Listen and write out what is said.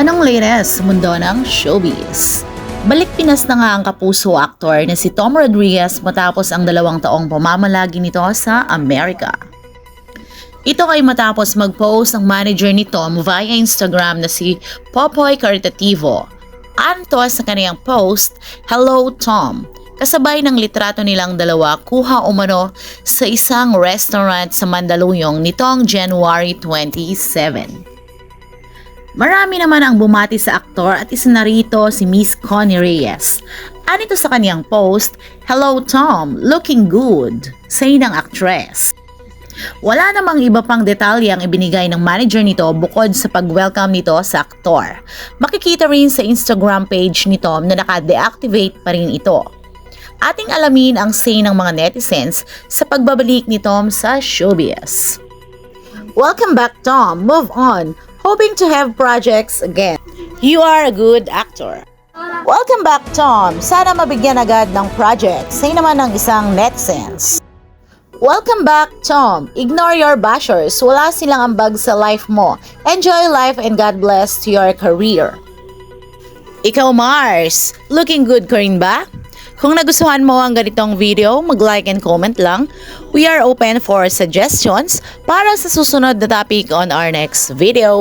Anong latest sa mundo ng showbiz? Balik Pinas na nga ang kapuso aktor na si Tom Rodriguez matapos ang 2 taong pamamalagi nito sa Amerika. Ito ay matapos mag-post ang manager ni Tom via Instagram na si Popoy Caritativo. Anto sa kaniyang post, "Hello Tom." Kasabay ng litrato nilang dalawa kuha umano sa isang restaurant sa Mandaluyong nitong January 27. Marami naman ang bumati sa aktor at isa na rito si Miss Connie Reyes. Anito sa kaniyang post, "Hello Tom, looking good," say ng aktres. Wala namang iba pang detalye ang ibinigay ng manager nito bukod sa pag-welcome nito sa aktor. Makikita rin sa Instagram page ni Tom na naka-deactivate pa rin ito. Ating alamin ang say ng mga netizens sa pagbabalik ni Tom sa showbiz. "Welcome back Tom, move on. Hoping to have projects again. You are a good actor." "Welcome back Tom, sana mabigyan agad ng project," say naman ng isang netizens. "Welcome back Tom, ignore your bashers, wala silang ambag sa life mo. Enjoy life and God bless to your career." Ikaw Mars, looking good ka rin ba? Kung nagustuhan mo ang ganitong video, mag-like and comment lang. We are open for suggestions para sa susunod na topic on our next video.